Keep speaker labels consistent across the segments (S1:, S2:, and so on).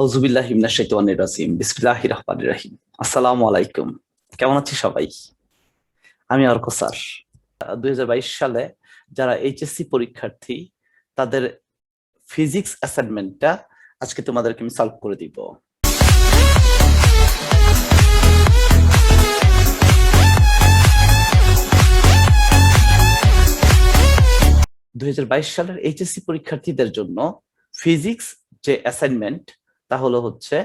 S1: আউযুবিল্লাহি মিনাশ শাইতানির রাজিম। বিসমিল্লাহির রহমানির রহিম। আসসালামু আলাইকুম। কেমন আছি সবাই? আমি অর্ক স্যার। 2022 সালে যারা এইচএসসি পরীক্ষার্থী তাদের ফিজিক্স অ্যাসাইনমেন্টটা আজকে তোমাদেরকে আমি সলভ করে দিব। 2022 সালের এইচএসসি পরীক্ষার্থীদের জন্য ফিজিক্স যে অ্যাসাইনমেন্ট তা হচ্ছে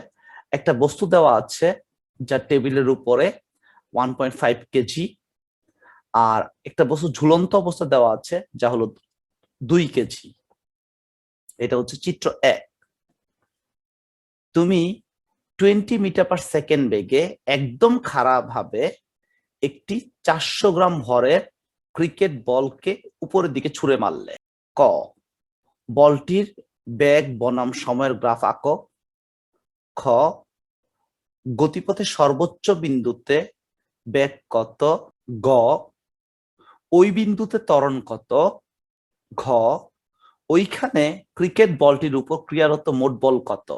S1: একটা বস্তু দেওয়া আছে যা টেবিলের উপরে 1.5 কেজি, আর একটা বস্তু ঝুলন্ত অবস্থা দেওয়া আছে যা হলো 2 কেজি। এটা হচ্ছে চিত্র 1। তুমি 20 মিটার পার সেকেন্ড বেগে একদম খাড়া ভাবে একটি 400 গ্রাম ভরের ক্রিকেট বলকে উপরের দিকে ছুঁড়ে মারলে। ক, বলটির বেগ বনাম সময়ের গ্রাফ আঁকো। খ, গতিপথের সর্বোচ্চ বিন্দুতে বেগ কত। গ, ওই বিন্দুতে ত্বরণ কত। ঘ, ওইখানে ক্রিকেট বলটির উপর ক্রিয়ারত মোট বল কত।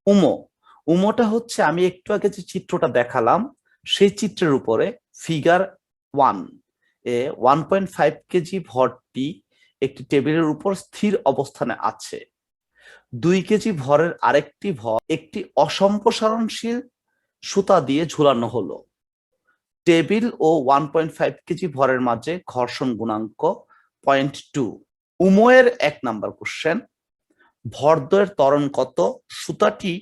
S1: উমো, উমোটা হচ্ছে আমি একটু আগে যে চিত্রটা দেখালাম সেই চিত্রের উপরে ফিগার 1 এ 1.5 কেজি ভরটি একটি টেবিলের উপর স্থির অবস্থানে আছে। 2 কেজি ভরের আরেকটি ভর একটি অসম্প্রসারণশীল সুতা দিয়ে ঝুলানো হলো। টেবিল ও 1.5 কেজি ভরের মাঝে ঘর্ষণ গুণাঙ্ক 0.2। উমোয়ের 1 নাম্বার কোশ্চেন, ভরদ্বয়ের ত্বরণ কত, সুতাটি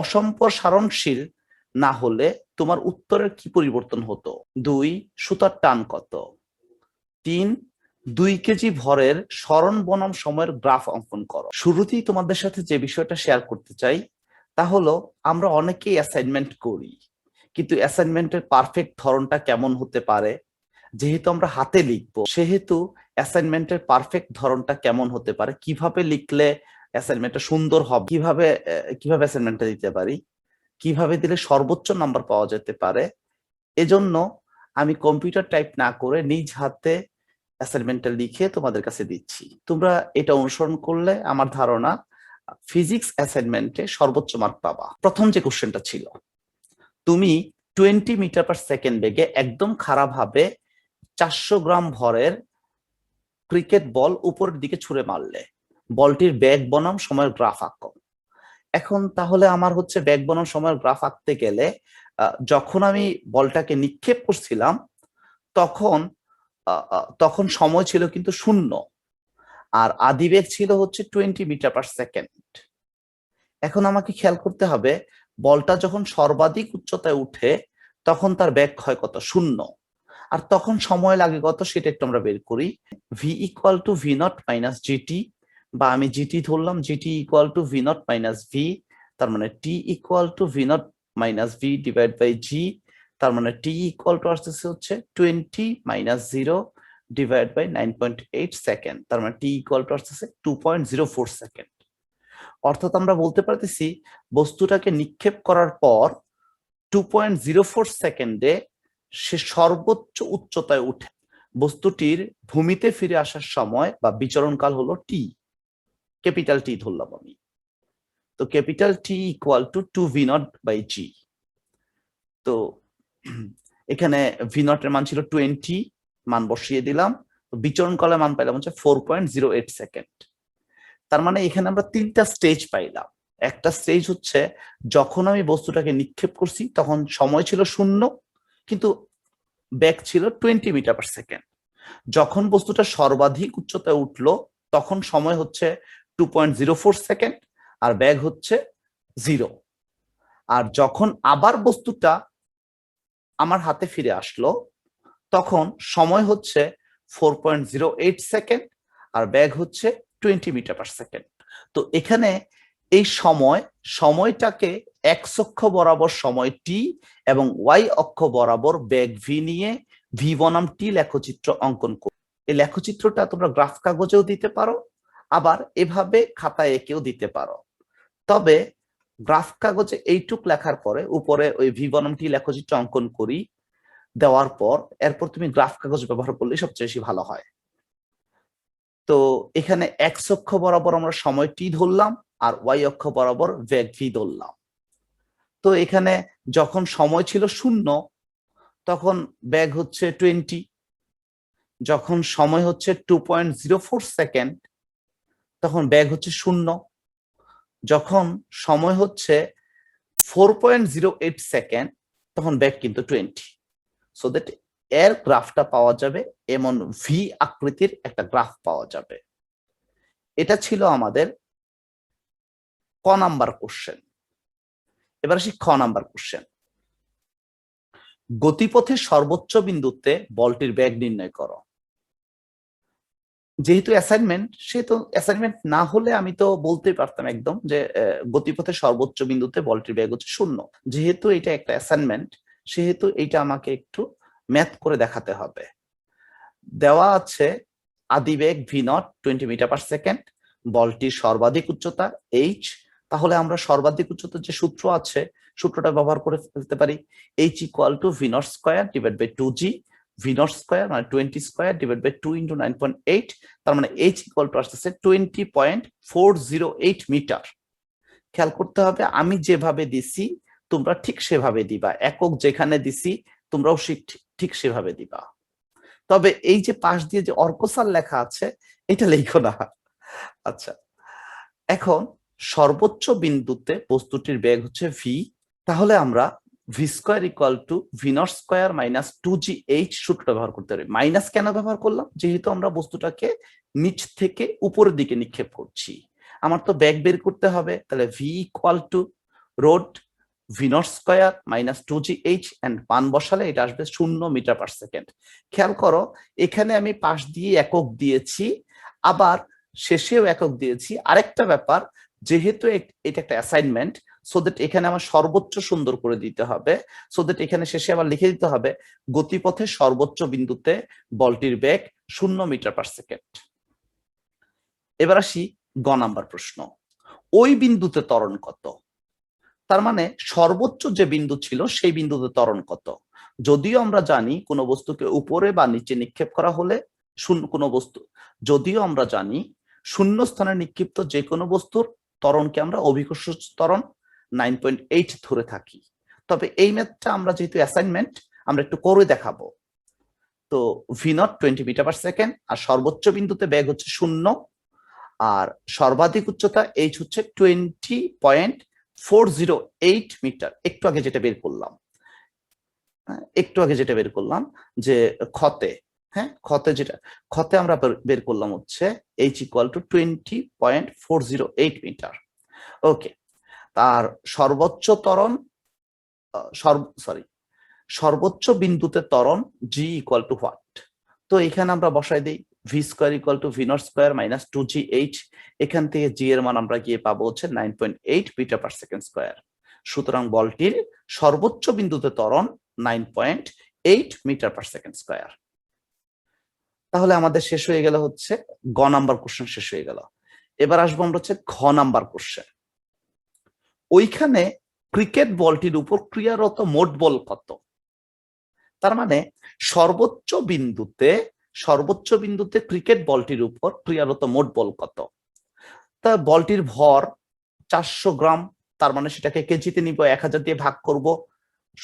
S1: অসম্প্রসারণশীল না হলে তোমার উত্তরের কি পরিবর্তন হতো। 2, সুতার টান কত। 3, 2 কেজি ভরের সরণ বনাম সময়ের গ্রাফ অঙ্কন করো। শুরুতেই তোমাদের সাথে যে বিষয়টা শেয়ার করতে চাই তা হলো আমরা অনেকেই অ্যাসাইনমেন্ট করি, কিন্তু অ্যাসাইনমেন্টের পারফেক্ট ধরনটা কেমন হতে পারে, যেহেতু আমরা হাতে লিখবো সেহেতু অ্যাসাইনমেন্টের পারফেক্ট ধরনটা কেমন হতে পারে, কিভাবে লিখলে অ্যাসাইনমেন্টটা সুন্দর হবে, কিভাবে অ্যাসাইনমেন্টটা দিতে পারি, কিভাবে দিলে সর্বোচ্চ নাম্বার পাওয়া যেতে পারে। এজন্য আমি কম্পিউটার টাইপ না করে নিজ হাতে অ্যাসাইনমেন্টটা লিখে তোমাদের কাছে দিচ্ছি। তোমরা এটা অনুসরণ করলে আমার ধারণা ফিজিক্স অ্যাসাইনমেন্টে সর্বোচ্চ মার্ক পাবা। প্রথম যে কোশ্চেনটা ছিল, তুমি 20 মিটার পার সেকেন্ড বেগে একদম খারাপ ভাবে 400 গ্রাম ভরের ক্রিকেট বল উপরের দিকে ছুঁড়ে মারলে, বলটির বেগ বনাম সময়ের গ্রাফ আঁকো। এখন তাহলে আমার হচ্ছে বেগ বনাম সময়ের গ্রাফ আঁকতে গেলে যখন আমি বলটাকে নিক্ষেপ করছিলাম তখন তখন সময় ছিল কিন্তু 0, আর আদিবেগ ছিল হচ্ছে 20 মিটার পার সেকেন্ড। এখন আমাকে খেয়াল করতে হবে বলটা যখন সর্বাধিক উচ্চতায় উঠে তখন তার বেগ হয় কত, 0, আর তখন সময় লাগে কত সেটা একটু আমরা বের করি। V equal to V naught minus GT, বা আমি জিটি ধরলাম, GT equal to V naught minus V, তার মানে T equal to V naught minus V divide by G, তার মানে টি ইকুয়াল টু আসতেছে হচ্ছে 20 মাইনাস 0 ডিভাইড বাই 9.8 সেকেন্ড, তার মানে টি ইকুয়াল টু আসতেছে 2.04 সেকেন্ড। অর্থাৎ আমরা বলতে পারতেছি বস্তুটাকে নিক্ষেপ করার পর 2.04 সেকেন্ডে সে সর্বোচ্চ উচ্চতায় উঠে। বস্তুটির ভূমিতে ফিরে আসার সময় বা বিচরণকাল হলো টি, ক্যাপিটাল টি ধরলাম আমি। তো capital T equal two 2v0/g। তো এখানে v0 এর মান ছিল 20, মান বসিয়ে দিলাম, বিচরণ কালের মান পাইলাম হচ্ছে 4.08 সেকেন্ড। তার মানে এখানে আমরা 3টা স্টেজ পাইলাম। একটা স্টেজ হচ্ছে যখন আমি বস্তুটাকে নিক্ষেপ করছি তখন সময় ছিল 0 কিন্তু বেগ ছিল 20 মিটার পার সেকেন্ড। যখন বস্তুটা সর্বাধিক উচ্চতায় উঠলো তখন সময় হচ্ছে 2.04 সেকেন্ড আর বেগ হচ্ছে 0। আর যখন আবার বস্তুটা আমার হাতে ফিরে আসলো তখন সময় হচ্ছে 4.08 সেকেন্ড আর বেগ হচ্ছে 20 মিটার পার সেকেন্ড। তো এখানে এই সময়টাকে এক্স অক্ষ বরাবর সময় টি এবং ওয়াই অক্ষ বরাবর বেগ ভি নিয়ে ভি বনাম টি লেখচিত্র অঙ্কন করো। এই লেখচিত্রটা তোমরা গ্রাফ কাগজেও দিতে পারো, আবার এভাবে খাতায় এঁকেও দিতে পারো। তবে গ্রাফ কাগজে এইটুক লেখার পরে উপরে ওই ভি বনাম টি লেখচিত্র অঙ্কন করি দেওয়ার পর এরপর তুমি গ্রাফ কাগজ ব্যবহার করলে সবচেয়ে বেশি ভালো হয়। তো এখানে এক্স অক্ষ বরাবর আমরা সময় টি ধরলাম আর ওয়াই অক্ষ বরাবর বেগ ভি ধরলাম। তো এখানে যখন সময় ছিল 0 তখন বেগ হচ্ছে 20, যখন সময় হচ্ছে 2.04 সেকেন্ড তখন বেগ হচ্ছে 0, যখন সময় হচ্ছে 4.08 সেকেন্ড তখন বেগ কিন্তু 20। সো দ্যাট এর গ্রাফটা পাওয়া যাবে, এমন ভি আকৃতির একটা গ্রাফ পাওয়া যাবে। এটা ছিল আমাদের ক নাম্বার কোশ্চেন। এবার আসি খ নাম্বার কোশ্চেন। গতিপথের সর্বোচ্চ বিন্দুতে বলটির বেগ নির্ণয় করো। যেহেতু অ্যাসাইনমেন্ট, সেহেতু অ্যাসাইনমেন্ট না হলে আমি তো বলতেই পারতাম একদম যে গতিপথের সর্বোচ্চ বিন্দুতে বলটির বেগ হচ্ছে 0। যেহেতু এটা একটা অ্যাসাইনমেন্ট সেহেতু এইটা আমাকে একটু ম্যাথ করে দেখাতে হবে। দেওয়া আছে আদিবেগ V naught 20 metre per second, বলটির সর্বাধিক উচ্চতা এইচ। তাহলে আমরা সর্বাধিক উচ্চতার যে সূত্র আছে সূত্রটা ব্যবহার করে ফেলতে পারি, h equal to V not square divide by 2g। V not square মানে 20 স্কোয়ার ডিভাইড বাই 2 ইন্টু 9.8, তার মানে এইচ ইকুয়াল টু আসতেছে 20.408 মিটার। খেয়াল করতে হবে আমি যেভাবে দিছি তোমরা ঠিক সেভাবে দিবা, একক যেখানে দিছি তোমরাও ঠিক সেভাবে দিবা। তবে এই যে পাশ দিয়ে যে অর্কসাল লেখা আছে এটা লেখো না। আচ্ছা, এখন সর্বোচ্চ বিন্দুতে বস্তুটির বেগ হচ্ছে ভি। তাহলে আমরা V square equal to V not square minus 2gh সূত্রটা ব্যবহার করতে পারি। মাইনাস কেন ব্যবহার করলাম? যেহেতু আমরা বস্তুটাকে নিচ থেকে উপরের দিকে নিক্ষেপ করছি, আমার তো বেগ বের করতে হবে। তাহলে v equal to root v not square minus 2gh and মান বসালে এটা আসবে 0 মিটার পার সেকেন্ড। খেয়াল করো এখানে আমি পাশ দিয়ে একক দিয়েছি, আবার শেষেও একক দিয়েছি। আরেকটা ব্যাপার, যেহেতু এটা একটা অ্যাসাইনমেন্ট, সো দ্যাট এখানে আমার সর্বোচ্চ সুন্দর করে দিতে হবে। সো দ্যাট এখানে শেষে আবার লিখে দিতে হবে গতিপথের সর্বোচ্চ বিন্দুতে বলটির বেগ 0 মিটার পার সেকেন্ড। এবার আসি গ নাম্বার প্রশ্ন। ওই বিন্দুতে ত্বরণ কত? তার মানে সর্বোচ্চ যে বিন্দু ছিল সেই বিন্দুতে ত্বরণ কত? যদিও আমরা জানি কোনো বস্তুকে উপরে বা নিচে নিক্ষেপ করা হলে কোনো বস্তু, যদিও আমরা জানি শূন্য স্থানে নিক্ষিপ্ত যে কোনো বস্তুর ত্বরণকে আমরা অভিকর্ষ ত্বরণ 9.8 ধরে থাকি। তবে এই ম্যাথটা আমরা যেহেতু অ্যাসাইনমেন্ট আমরা একটু করে দেখাবো। তো V naught 20 metre per second, আর সর্বোচ্চ বিন্দুতে বেগ হচ্ছে 0, আর সর্বাধিক উচ্চতা এইচ হচ্ছে 20.408 মিটার। একটু আগে যেটা বের করলাম যে ক্ষতে, হ্যাঁ ক্ষতে আমরা বের করলাম হচ্ছে এইচ ইকুয়াল টু 20.408 মিটার। ওকে, তার সর্বোচ্চ ত্বরণ সর্বোচ্চ বিন্দুতে ত্বরণ জি ইকুয়াল টু হোয়াট? তো এখানে আমরা বসাই দিই V square equal to V not square minus 2gh। এখান থেকে জি এর মান আমরা গিয়ে পাবো হচ্ছে 9.8 মিটার পার সেকেন্ড স্কোয়ার। সুতরাং বলটির সর্বোচ্চ বিন্দুতে ত্বরণ 9.8 মিটার পার সেকেন্ড স্কোয়ার। তাহলে আমাদের শেষ হয়ে গেল হচ্ছে গ নাম্বার কোশ্চেন শেষ হয়ে গেল। এবার আসবো আমরা হচ্ছে ঘ নাম্বার কোশ্চেন। ওইখানে ক্রিকেট বলটির উপর ক্রিয়ারত মোট বল কত? তার মানে সর্বোচ্চ বিন্দুতে ক্রিকেট বলটির উপর ক্রিয়ারত মোট বল কত? তা বলটির ভর 400 গ্রাম, তার মানে সেটাকে কেজিতে নিব, 1000 দিয়ে ভাগ করব,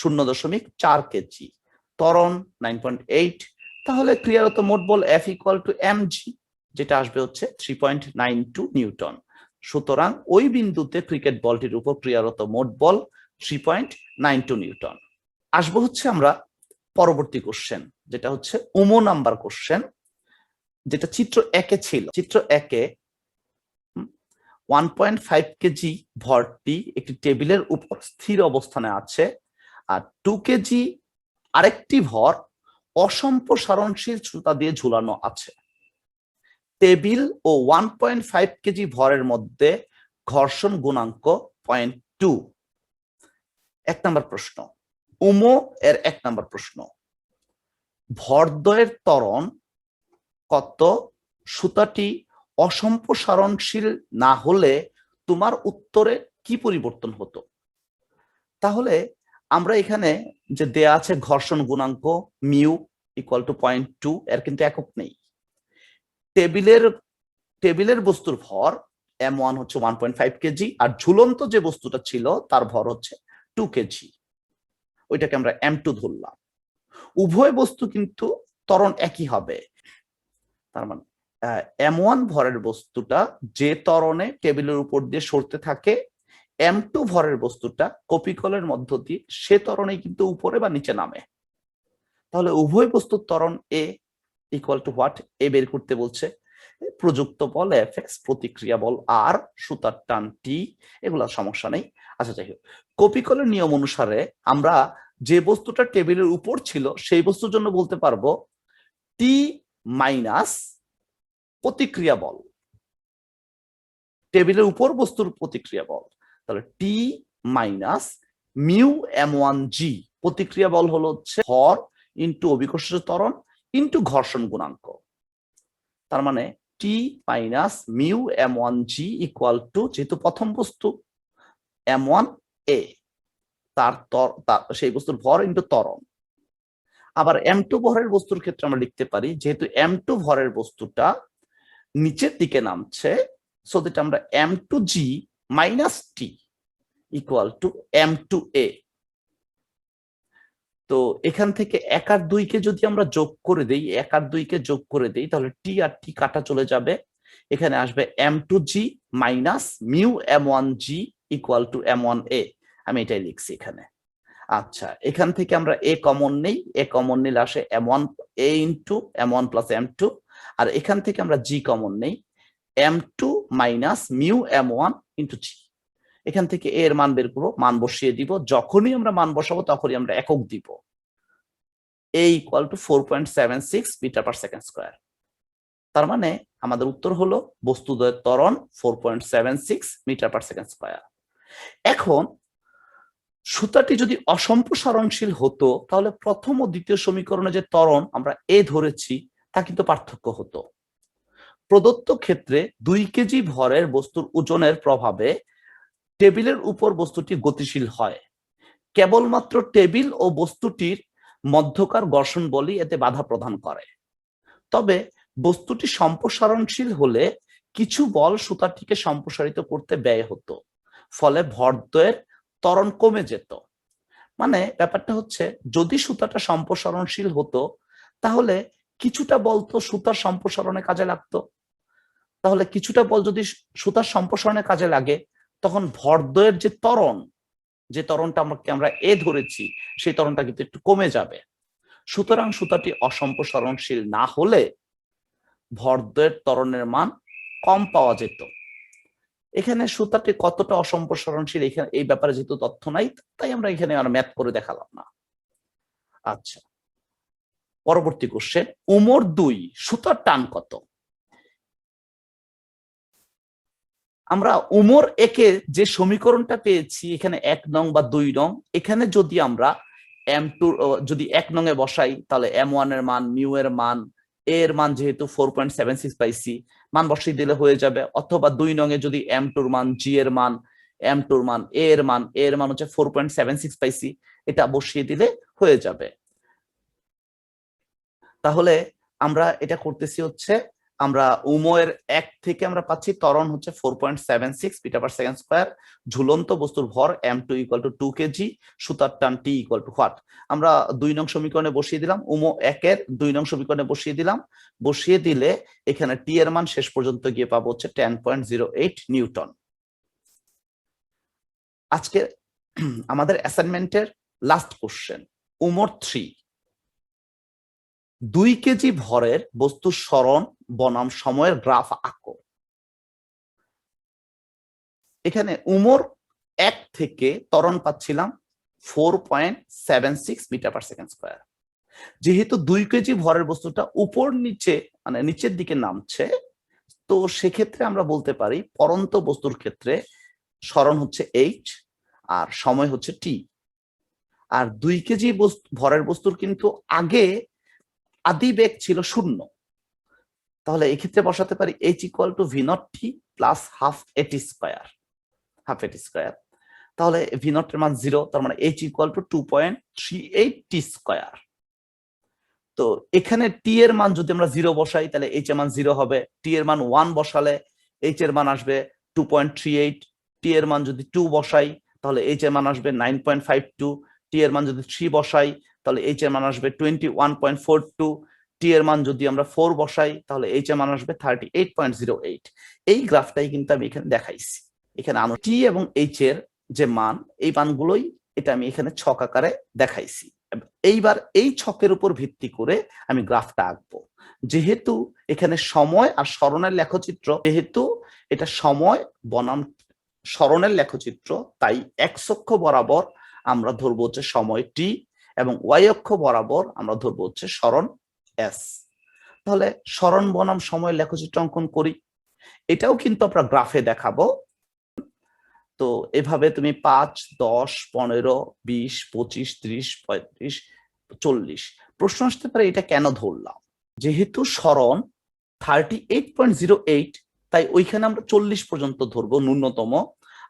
S1: 0.4 কেজি। ত্বরণ 9.8, তাহলে ক্রিয়ারত মোট বল F ইকুয়াল টু mg, যেটা আসবে হচ্ছে 3.92 নিউটন। সুতরাং ওই বিন্দুতে ক্রিকেট বলটির উপর ক্রিয়ারত মোট বল 3.92 নিউটন। আসবো হচ্ছে আমরা পরবর্তী কোশ্চেন, যেটা হচ্ছে উমো নাম্বার কোশ্চেন, যেটা চিত্র 1-এ ছিল। চিত্র 1-এ 1.5 কেজি ভরটি একটি টেবিলের উপর স্থির অবস্থানে আছে, আর 2 কেজি আরেকটি ভর অসম্প্রসারণশীল সুতা দিয়ে ঝুলানো আছে। টেবিল ও 1.5 কেজি ভরের মধ্যে ঘর্ষণ গুণাঙ্ক 0.2। 1 নম্বর প্রশ্ন, উমো এর 1 নম্বর প্রশ্ন, ভরদ্বয়ের ত্বরণ কত সুতাটি অসম্প্রসারণশীল না হলে তোমার উত্তরে কি পরিবর্তন হতো? তাহলে আমরা এখানে যে দেয়া আছে ঘর্ষণ গুণাঙ্ক মিউ ইকুয়াল টু 0.2, এর কিন্তু একক নেই। টেবিলের টেবিলের বস্তুর ভর m1 হচ্ছে 1.5 কেজি, আর ঝুলন্ত যে বস্তুটা ছিল তার ভর হচ্ছে 2 কেজি, ওইটাকে আমরা m2 ধরলাম। উভয় বস্তু কিন্তু ত্বরণ একই হবে, তার মানে m1 ভরের বস্তুটা যে ত্বরণে টেবিলের উপর দিয়ে সরতে থাকে, m2 ভরের বস্তুটা কপিকলের মধ্য দিয়ে সে ত্বরণেই কিন্তু উপরে বা নিচে নামে। তাহলে উভয় বস্তুর ত্বরণ এ ইকুয়াল টু হোয়াট? এ বের করতে বলছে। প্রযুক্ত বল Fx, প্রতিক্রিয়া বল আর, সুতার টান টি, এগুলা সমস্যা নেই। আচ্ছা, যাই হোক, কপিকলের নিয়ম অনুসারে আমরা যে বস্তুটা টেবিলের উপর ছিল সেই বস্তুর জন্য বলতে পারবো টি মাইনাস প্রতিক্রিয়া বল, টেবিলের উপর বস্তুর প্রতিক্রিয়া বল। তাহলে টি মাইনাস মিউ m1g, প্রতিক্রিয়া বল হলো হচ্ছে ভর ইন্টু অভিকর্ষজ ত্বরণ ইন্টু ঘর্ষণ গুণাঙ্ক। তার মানে T minus mu m1g equal to, যেহেতু প্রথম বস্তু m1a, তার সেই বস্তুর ভর ইন্টু ত্বরণ। আবার m2 ভরের বস্তুর ক্ষেত্রে আমরা লিখতে পারি, যেহেতু m2 ভরের বস্তুটা নিচের দিকে নামছে, সো দ্যাট আমরা m2g মাইনাস টি ইকুয়াল টু m2a। তো এখান থেকে 1 আর 2 কে যদি আমরা যোগ করে দেই, 1 আর 2 কে যোগ করে দেই, তাহলে টি আর টি কাটা চলে যাবে, এখানে আসবে m2g minus mu m1g equal two m1a। আমি এটাই লিখছি এখানে। আচ্ছা, এখান থেকে আমরা এ কমন নেই, এ কমন নিলে আসে m1a into m1 plus m2, আর এখান থেকে আমরা জি কমন নেই, m2 minus mu m1 into জি। এখান থেকে এ এর মান বের করবো, মান বসিয়ে দিব, যখনই আমরা মান বসাবো তখনই আমরা একক দিব। a equal to 4.76 metre per second square. তার মানে আমাদের উত্তর হলো বস্তুদ্বয়ের ত্বরণ 4.76 মিটার পার সেকেন্ড স্কয়ার। এখন সুতাটি যদি অসম্প্রসারণশীল হতো, তাহলে প্রথম ও দ্বিতীয় সমীকরণে যে ত্বরণ আমরা এ ধরেছি তা কিন্তু পার্থক্য হতো। প্রদত্ত ক্ষেত্রে 2 কেজি ভরের বস্তুর ওজনের প্রভাবে টেবিলের উপর বস্তুটি গতিশীল হয়, কেবলমাত্র টেবিল ও বস্তুটির মধ্যকার ঘর্ষণ বলই এতে বাধা প্রদান করে। তবে বস্তুটি সম্প্রসারণশীল হলে কিছু বল সুতাটিকে সম্প্রসারিত করতে ব্যয় হতো, ফলে ভরদ্বয়ের ত্বরণ কমে যেত। মানে ব্যাপারটা হচ্ছে, যদি সুতাটা সম্প্রসারণশীল হতো তাহলে কিছুটা বল তো সুতার সম্প্রসারণে কাজে লাগতো, তাহলে কিছুটা বল যদি সুতার সম্প্রসারণে কাজে লাগে, তখন ভরদ্বয়ের যে ত্বরণ, যে ত্বরণটা আমরা এ ধরেছি, সেই ত্বরণটা কিন্তু একটু কমে যাবে। সুতরাং সুতাটি অসম্প্রসারণশীল না হলে ভরদ্বয়ের ত্বরণের মান কম পাওয়া যেত। এখানে সুতাটি কতটা অসম্প্রসারণশীল এখানে এই ব্যাপারে যেহেতু তথ্য নাই, তাই আমরা এখানে আর ম্যাথ করে দেখালাম না। আচ্ছা, পরবর্তী কোশ্চেন, উমর 2 সুতার টান কত? আমরা উমর একে যে সমীকরণটা পেয়েছি এখানে 1 নং বা 2 নং, এখানে যদি আমরা m2 যদি 1 নং এ বসাই, তাহলে m1 এর মান, মিউ এর মান, a এর মান যেহেতু 4.76 পাইছি, মান বসিয়ে দিলে হয়ে যাবে। অথবা 2 নং এ যদি m2 এর মান, g এর মান, m2 এর মান, a এর মান, a এর মান হচ্ছে 4.76 পাইছি, এটা বসিয়ে দিলে হয়ে যাবে। তাহলে আমরা এটা করতেছি হচ্ছে, আমরা উময়ের 1 থেকে আমরা পাচ্ছি ত্বরণ হচ্ছে 4.76 মিটার পার সেকেন্ড স্কয়ার, ঝুলন্ত বস্তুর ভর m2 ইকুয়াল টু 2 কেজি, সুতার টান t ইকুয়াল টু হোয়াট? আমরা 2 নং সমীকরণে বসিয়ে দিলাম, উমো 1 এর 2 নং সমীকরণে বসিয়ে দিলাম। বসিয়ে দিলে এখানে t এর মান শেষ পর্যন্ত গিয়ে পাবো হচ্ছে 10.08 নিউটন। আজকে আমাদের অ্যাসাইনমেন্টের লাস্ট কোশ্চেন, উমর 3, 2 কেজি ভরের বস্তুর সরণ বনাম সময়ের গ্রাফ আঁকো। এখানে উমর 1 থেকে ত্বরণ পাচ্ছিলাম 4.76 মিটার পার সেকেন্ড স্কয়ার। যেহেতু 2 কেজি ভরের বস্তুটা উপর নিচে মানে নিচের দিকে নামছে, তো সেক্ষেত্রে আমরা বলতে পারি পরন্ত বস্তুর ক্ষেত্রে সরণ হচ্ছে h আর সময় হচ্ছে t। আর 2 কেজি ভরের বস্তুর কিন্তু আগে আদি বেগ ছিল 0, তাহলে এই ক্ষেত্রে বসাতে পারি h equal to v not t plus half এটি স্কয়ার, হাফ এটি স্কয়ার। তাহলে v নট এর মান 0, তার মানে h equal to 2.38 t square. তো এখানে টি এর মান যদি আমরা 0 বসাই তাহলে এইচ এর মান 0 হবে, টি এর মান 1 বসালে এইচ এর মান আসবে 2.38, টি এর মান যদি 2 বসাই তাহলে এইচ এর মান আসবে 9.52, টি এর মান যদি 3 বসাই তাহলে এইচ এর মান আসবে 21.42, টি এর মান যদি আমরা 4 বসাই তাহলে এইচ এর মান আসবে 38.08। এই গ্রাফটাই কিন্তু আমি এখানে দেখাইছি। এখানে টি এবং এইচ এর যে মান, এই মানগুলোই এটা আমি এখানে ছক আকারে দেখাইছি। এইবার এই ছকের উপর ভিত্তি করে আমি গ্রাফটা আঁকবো। যেহেতু এখানে সময় আর সরণের লেখচিত্র, যেহেতু এটা সময় বনাম সরণের লেখচিত্র, তাই এক্স অক্ষ বরাবর আমরা ধরবো হচ্ছে সময় টি এবং ওয়াই অক্ষ বরাবর আমরা ধরবো হচ্ছে সরণ এস। তাহলে সরণ বনাম সময় লেখচিত্র অঙ্কন করি। এটাও কিন্তু আমরা গ্রাফে দেখাবো। তো এভাবে তুমি 5, 10, 15, 20, 25, 30, 35, 40। প্রশ্ন আসতে পারে এটা কেন ধরলাম? যেহেতু সরণ 38.08, তাই ওইখানে আমরা 40 পর্যন্ত ধরবো ন্যূনতম।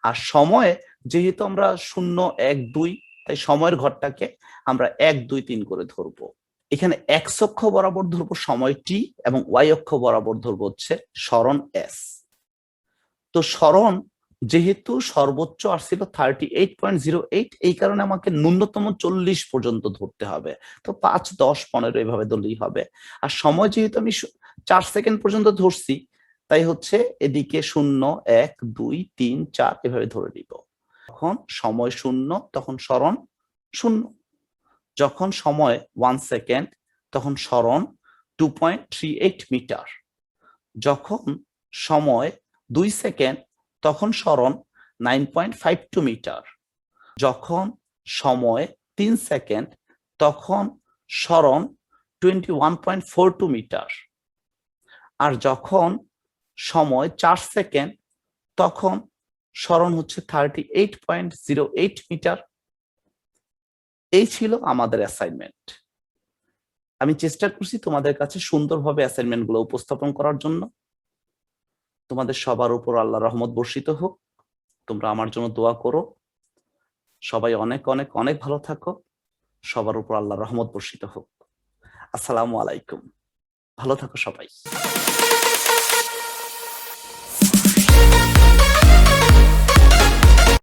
S1: আর সময় যেহেতু আমরা 0, 1, 2, তাই সময়ের ঘরটাকে আমরা 1, 2, 3 করে ধরবো। এখানে এক্স অক্ষ বরাবর ধরবো সময় টি এবং ওয়াই অক্ষ বরাবর ধরবো হচ্ছে সরণ এস। তো সরণ যেহেতু সর্বোচ্চ আসছিল 38.08, এই কারণে আমাকে ন্যূনতম 40 পর্যন্ত ধরতে হবে। তো 5, 10, 15 এভাবে ধরলেই হবে। আর সময় যেহেতু আমি 4 সেকেন্ড পর্যন্ত ধরছি, তাই হচ্ছে এদিকে 0, 1, 2, 3, 4 এভাবে ধরে নিব। যখন সময় 0 তখন সরণ 0, যখন সময় 1 সেকেন্ড তখন সরণ 2.38 মিটার, যখন সময় 2 সেকেন্ড তখন সরণ 9.52 মিটার, যখন সময় 3 সেকেন্ড তখন সরণ 21.42 মিটার, আর যখন সময় 4 সেকেন্ড তখন সরণ হচ্ছে 38.08 মিটার। এই ছিল আমাদের অ্যাসাইনমেন্ট। আমি চেষ্টা করছি তোমাদের কাছে সুন্দরভাবে অ্যাসাইনমেন্ট গুলো উপস্থাপন করার জন্য। তোমাদের সবার উপর আল্লাহর রহমত বর্ষিত হোক। তোমরা আমার জন্য দোয়া করো। সবাই অনেক অনেক অনেক ভালো থাকো। সবার উপর আল্লাহর রহমত বর্ষিত হোক। আসসালামু আলাইকুম। ভালো থাকো সবাই।